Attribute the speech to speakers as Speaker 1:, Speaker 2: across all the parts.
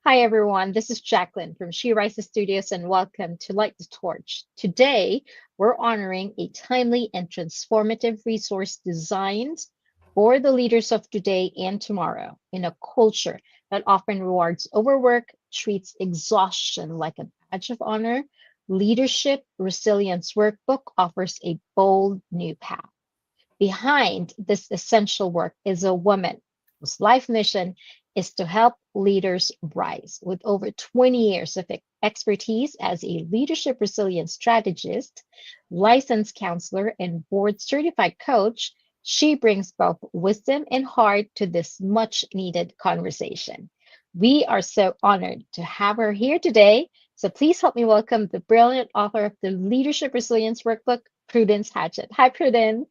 Speaker 1: Hi, everyone. This is Jacqueline from She Rises Studios, and welcome to Light the Torch. Today, we're honoring a timely and transformative resource designed for the leaders of today and tomorrow in a culture that often rewards overwork, treats exhaustion like a badge of honor. Leadership Resilience Workbook offers a bold new path. Behind this essential work is a woman whose life mission is to help leaders rise. With over 20 years of expertise as a leadership resilience strategist, licensed counselor, and board certified coach, she brings both wisdom and heart to this much needed conversation. We are so honored to have her here today. So please help me welcome the brilliant author of the Leadership Resilience Workbook, Prudence Hatchett. Hi, Prudence.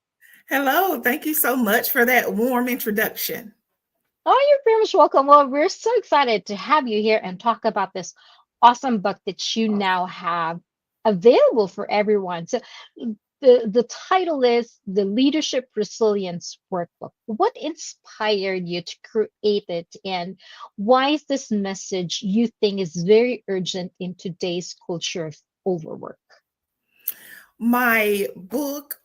Speaker 2: Hello, thank you so much for that warm introduction.
Speaker 1: Oh, you're very much welcome. Well, we're so excited to have you here and talk about this awesome book that you now have available for everyone. So the title is The Leadership Resilience Workbook. What inspired you to create it, and why is this message you think is very urgent in today's culture of overwork?
Speaker 2: My book,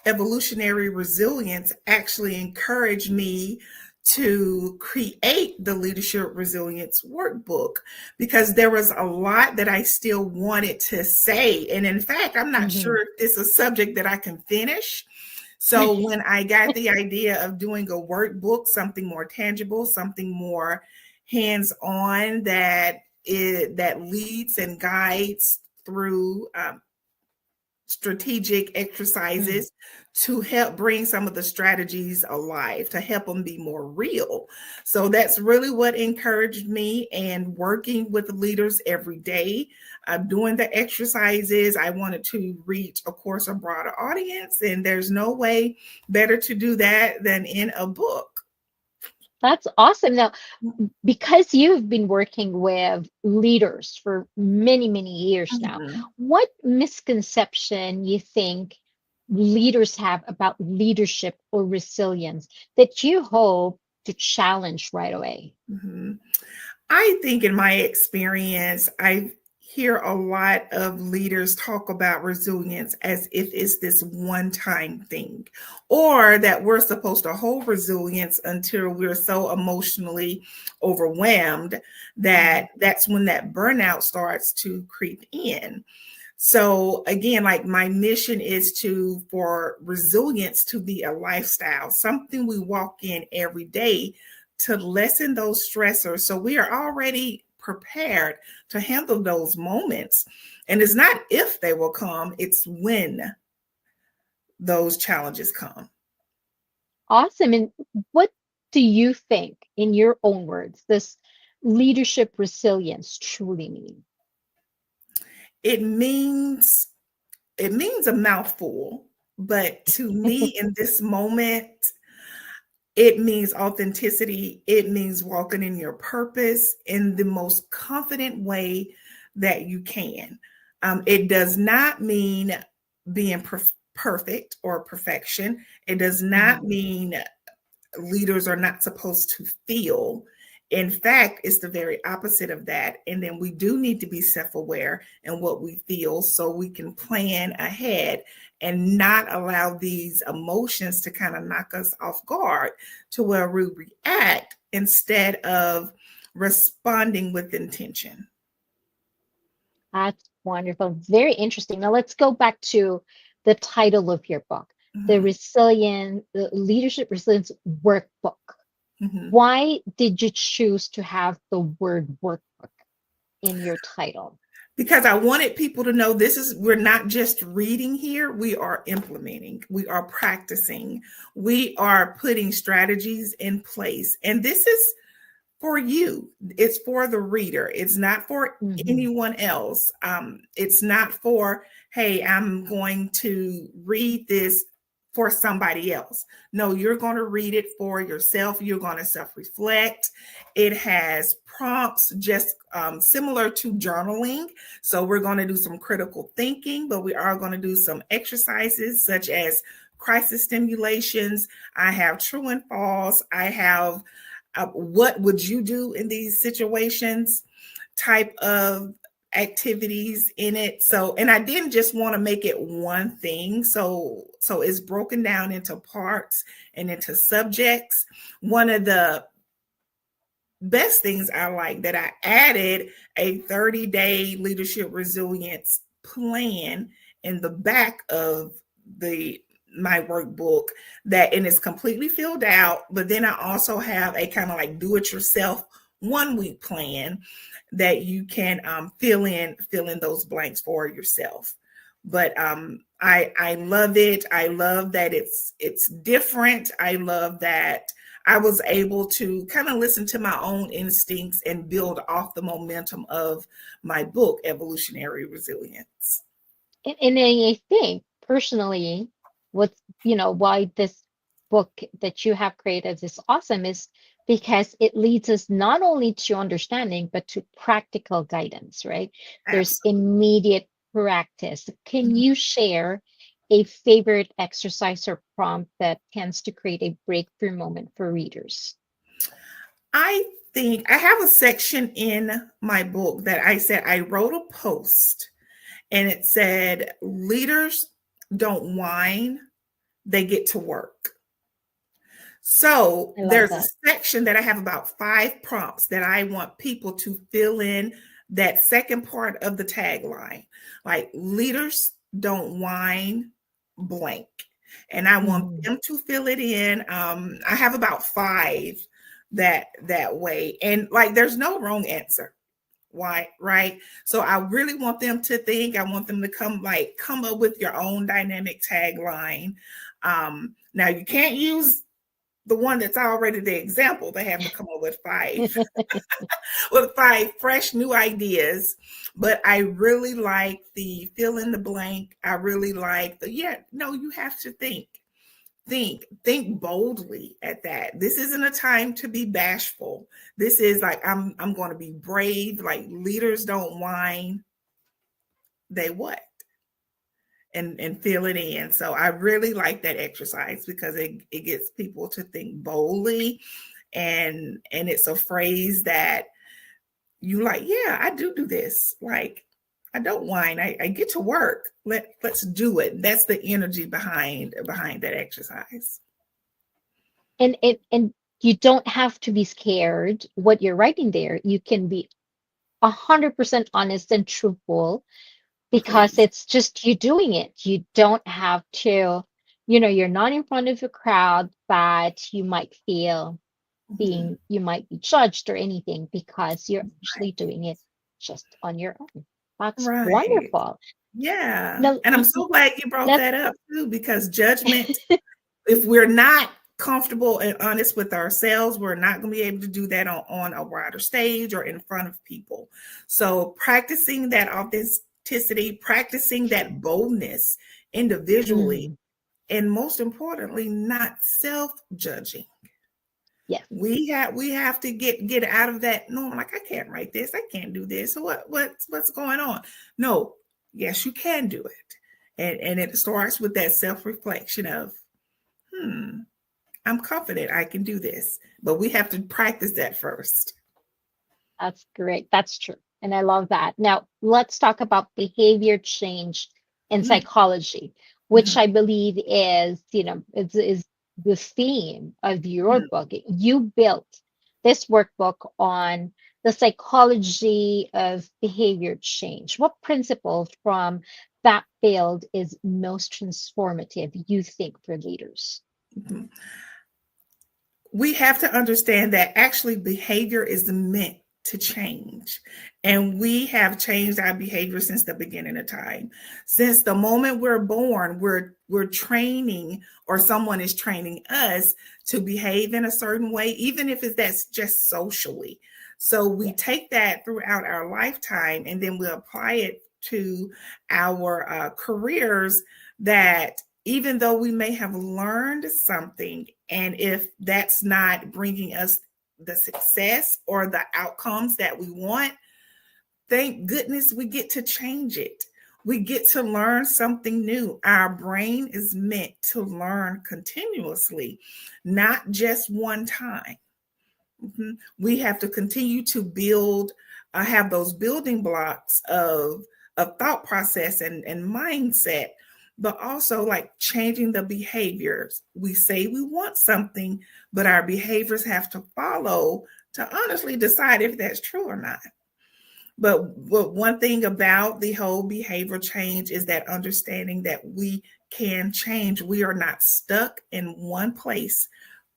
Speaker 2: Evolutionary Resilience, actually encouraged me to create the Leadership Resilience Workbook because there was a lot that I still wanted to say. And in fact, I'm not
Speaker 1: Mhm.
Speaker 2: sure if it's a subject that I can finish. So when I got the idea of doing a workbook, something more tangible, something more hands-on that leads and guides through strategic
Speaker 1: Mm.
Speaker 2: exercises to help bring some of the strategies alive, to help them be more real. So that's really what encouraged me, and working with leaders every day, doing the exercises. I wanted to reach, of course, a broader audience, and there's no way better to do that than in a book.
Speaker 1: That's awesome. Now, because you've been working with leaders for many, many years now,
Speaker 2: Mhm.
Speaker 1: what misconception you think leaders have about leadership or resilience that you hope to challenge right away?
Speaker 2: Mhm. I think in my experience, I hear a lot of leaders talk about resilience as if it's this one time thing, or that we're supposed to hold resilience until we're so emotionally overwhelmed
Speaker 1: Mhm.
Speaker 2: that that's when that burnout starts to creep in. So again, like my mission is to for resilience to be a lifestyle, something we walk in every day to lessen those stressors so we are already prepared to handle those moments. And it's not if they will come, it's when those challenges come.
Speaker 1: Awesome. And what do you think, in your own words, this leadership resilience truly mean?
Speaker 2: It means it means a mouthful, but to me in this moment, it means authenticity. It means walking in your purpose in the most confident way that you can. It does not mean being perfect or perfection. It does not
Speaker 1: Mhm.
Speaker 2: mean leaders are not supposed to feel. In fact, it's the very opposite of that. And then we do need to be self aware in what we feel so we can plan ahead and not allow these emotions to kind of knock us off guard to where we react instead of responding with intention.
Speaker 1: That's wonderful. Very interesting. Now let's go back to the title of your book,
Speaker 2: Mhm,
Speaker 1: the Leadership Resilience Workbook.
Speaker 2: mhm.
Speaker 1: Why did you choose to have the word workbook in your title?
Speaker 2: Because I wanted people to know we're not just reading here, we are implementing, we are practicing, we are putting strategies in place. And this is for you, it's for the reader, it's not for
Speaker 1: Mhm.
Speaker 2: anyone else. It's not for, hey, I'm going to read this for somebody else. No, you're going to read it for yourself. You're going to self reflect. It has prompts just similar to journaling. So we're going to do some critical thinking, but we are going to do some exercises such as crisis stimulations. I have true and false. I have what would you do in these situations type of activities in it. So, and I didn't just want to make it one thing. So it's broken down into parts and into subjects. One of the best things I like that I added a 30-day leadership resilience plan in the back of the my workbook, that, and it's completely filled out, but then I also have a kind of like do it yourself 1 week plan that you can fill in those blanks for yourself. But I love it. I love that it's different. I love that I was able to kind of listen to my own instincts and build off the momentum of my book, Evolutionary Resilience.
Speaker 1: And I think personally, what why this book that you have created is awesome is because it leads us not only to understanding but to practical guidance, right? There's
Speaker 2: Absolutely.
Speaker 1: immediate practice. Can you share a favorite exercise or prompt that tends to create a breakthrough moment for readers?
Speaker 2: I think I have a section in my book that I said I wrote a post and it said, leaders don't whine, they get to work. So
Speaker 1: I love
Speaker 2: there's a
Speaker 1: that.
Speaker 2: section that I have about 5 prompts that I want people to fill in that second part of the tagline. Like, leaders don't whine, blank. And I want
Speaker 1: Mhm.
Speaker 2: them to fill it in. I have about 5 that way. And like, there's no wrong answer. Why, right? So I really want them to think. I want them to come up with your own dynamic tagline. Now you can't use the one that's already the example. They have to come up with 5 with 5 fresh new ideas. But I really like the fill in the blank. I really like you have to think boldly at that. This isn't a time to be bashful. This is like, I'm going to be brave. Like, leaders don't whine, they what? And fill it in. So I really like that exercise because it gets people to think boldly, and it's a phrase that you like, yeah, I do this. Like, I don't whine. I get to work. Let's do it. That's the energy behind that exercise.
Speaker 1: And you don't have to be scared what you're writing there. You can be 100% honest and truthful because
Speaker 2: Please.
Speaker 1: it's just you doing it. You don't have to, you're not in front of a crowd that you might feel
Speaker 2: Mhm.
Speaker 1: you might be judged or anything because you're
Speaker 2: Right.
Speaker 1: actually doing it just on your own. That's
Speaker 2: Right.
Speaker 1: wonderful.
Speaker 2: Yeah.
Speaker 1: Now,
Speaker 2: And I'm so glad you brought
Speaker 1: let's
Speaker 2: that up too, because judgment, if we're not comfortable and honest with ourselves, we're not going to be able to do that on a wider stage or in front of people. So practicing that authenticity, practicing that boldness individually,
Speaker 1: Mm,
Speaker 2: and most importantly, not self-judging.
Speaker 1: yes.
Speaker 2: We have to get out of that. No, like, I can't write this. I can't do this. So what's going on? No, yes, you can do it. And it starts with that self-reflection of, I'm confident I can do this. But we have to practice that first.
Speaker 1: That's great. That's true. And I love that. Now, let's talk about behavior change in psychology, which
Speaker 2: Mhm.
Speaker 1: I believe is the theme of your
Speaker 2: Mhm.
Speaker 1: book. You built this workbook on the psychology of behavior change. What principle from that field is most transformative, you think, for leaders?
Speaker 2: Mhm. We have to understand that actually behavior is meant to change. And we have changed our behavior since the beginning of time. Since the moment we're born, we're training, or someone is training us to behave in a certain way, even if that's just socially. So we
Speaker 1: Yes.
Speaker 2: take that throughout our lifetime, and then we apply it to our careers, that even though we may have learned something, and if that's not bringing us the success or the outcomes that we want, thank goodness we get to change it. We get to learn something new. Our brain is meant to learn continuously, not just one time. We have to continue to build, have those building blocks of thought process and mindset, but also like changing the behaviors. We say we want something, but our behaviors have to follow to honestly decide if that's true or not. But one thing about the whole behavior change is that understanding that we can change. We are not stuck in one place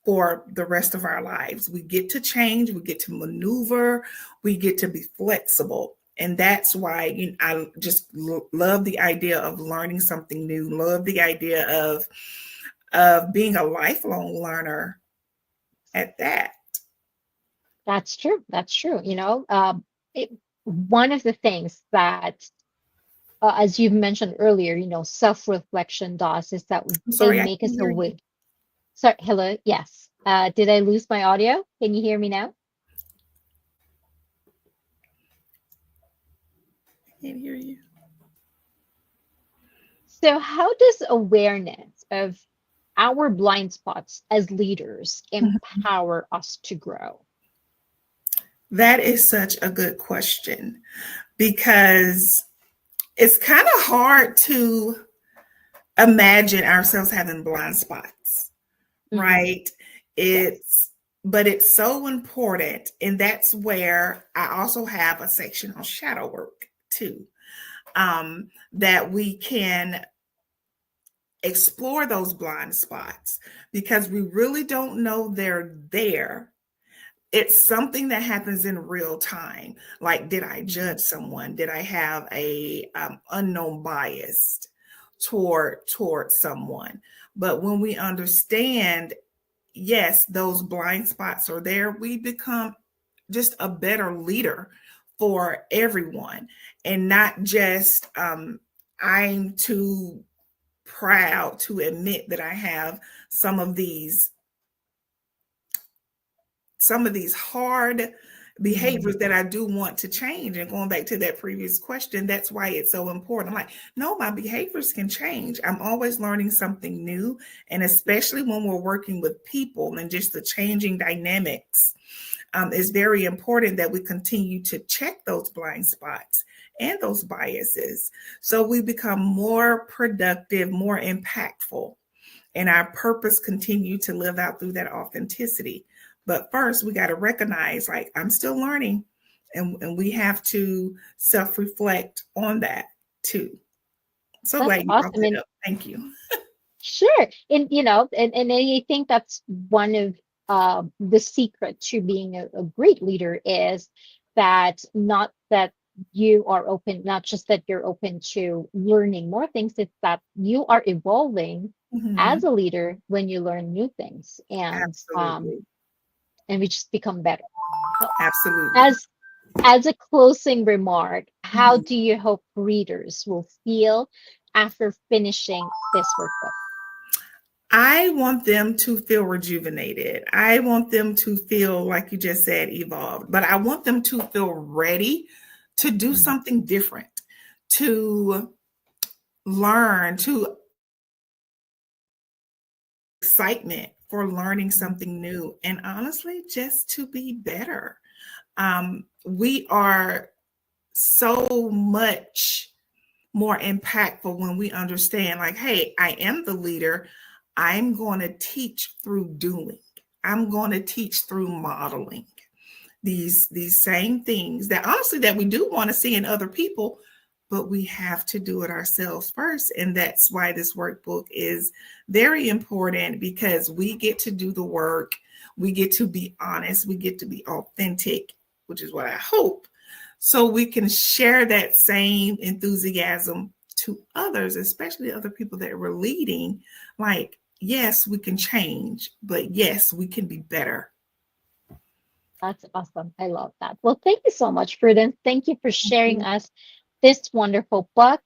Speaker 2: for the rest of our lives. We get to change, we get to maneuver, we get to be flexible. And that's why, I just love the idea of learning something new, love the idea of being a lifelong learner at that.
Speaker 1: That's true. That's true. One of the things that, as you mentioned earlier, self-reflection does is that
Speaker 2: I'm
Speaker 1: they
Speaker 2: sorry, I
Speaker 1: make
Speaker 2: can
Speaker 1: us
Speaker 2: hear you.
Speaker 1: aware. Sorry, hello. Yes. Did I lose my audio? Can you hear me now?
Speaker 2: I can't hear you.
Speaker 1: So, how does awareness of our blind spots as leaders
Speaker 2: Mhm.
Speaker 1: empower us to grow?
Speaker 2: That is such a good question because it's kind of hard to imagine ourselves having blind spots,
Speaker 1: Hmm.
Speaker 2: right?
Speaker 1: Yes.
Speaker 2: But it's so important. And that's where I also have a section on shadow work too, that we can explore those blind spots because we really don't know they're there. It's something that happens in real time. Like, did I
Speaker 1: Mhm.
Speaker 2: judge someone? Did I have a unknown bias toward someone? But when we understand, yes, those blind spots are there, we become just a better leader for everyone, and not just I'm too proud to admit that I have some of these hard behaviors
Speaker 1: Mhm.
Speaker 2: that I do want to change. And going back to that previous question, that's why it's so important. I'm like, no, my behaviors can change. I'm always learning something new. And especially when we're working with people and just the changing dynamics, it's very important that we continue to check those blind spots and those biases so we become more productive, more impactful, and our purpose continue to live out through that authenticity. But first, we got to recognize, like, I'm still learning, and we have to self-reflect on that too. So
Speaker 1: That's
Speaker 2: glad you brought
Speaker 1: awesome.
Speaker 2: that
Speaker 1: And
Speaker 2: up. Thank you.
Speaker 1: sure. And I think that's one of the secret to being a great leader is that not that you are open, not just that you're open to learning more things, it's that you are evolving as
Speaker 2: Mhm.
Speaker 1: a leader when you learn new things
Speaker 2: Absolutely.
Speaker 1: and we just become better. So
Speaker 2: Absolutely.
Speaker 1: as as a closing remark, how
Speaker 2: Mhm.
Speaker 1: do you hope readers will feel after finishing this workbook?
Speaker 2: I want them to feel rejuvenated. I want them to feel, like you just said, evolved, but I want them to feel ready to do
Speaker 1: Mhm.
Speaker 2: something different, to learn, to excitement for learning something new, and honestly, just to be better. We are so much more impactful when we understand, like, hey, I am the leader. I'm going to teach through doing. I'm going to teach through modeling these same things that honestly that we do want to see in other people, but we have to do it ourselves first. And that's why this workbook is very important, because we get to do the work, we get to be honest, we get to be authentic, which is what I hope, so we can share that same enthusiasm to others, especially other people that we're leading. Like, yes, we can change, but yes, we can be better.
Speaker 1: That's awesome. I love that. Well, thank you so much, Prudence. Thank you for
Speaker 2: Thank
Speaker 1: sharing
Speaker 2: you.
Speaker 1: us this wonderful book.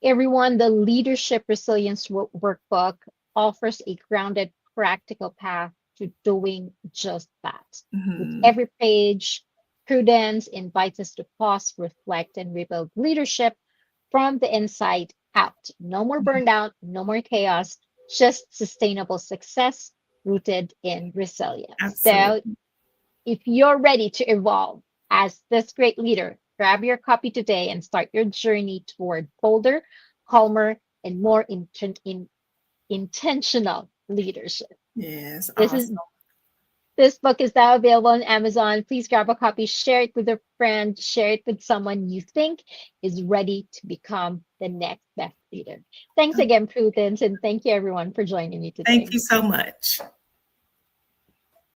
Speaker 1: Everyone, the Leadership Resilience Workbook offers a grounded, practical path to doing just that. With
Speaker 2: Mhm.
Speaker 1: every page, Prudence invites us to pause, reflect, and rebuild leadership from the inside out. No more burnout, no more chaos, just sustainable success rooted in resilience. So
Speaker 2: Absolutely.
Speaker 1: If you're ready to evolve as this great leader, grab your copy today and start your journey toward bolder, calmer, and more intentional leadership.
Speaker 2: Yes,
Speaker 1: This
Speaker 2: awesome.
Speaker 1: is this book is now available on Amazon. Please grab a copy, share it with a friend, share it with someone you think is ready to become the next best leader. Thanks again, Prudence, and thank you everyone for joining me
Speaker 2: Thank
Speaker 1: today.
Speaker 2: you so much.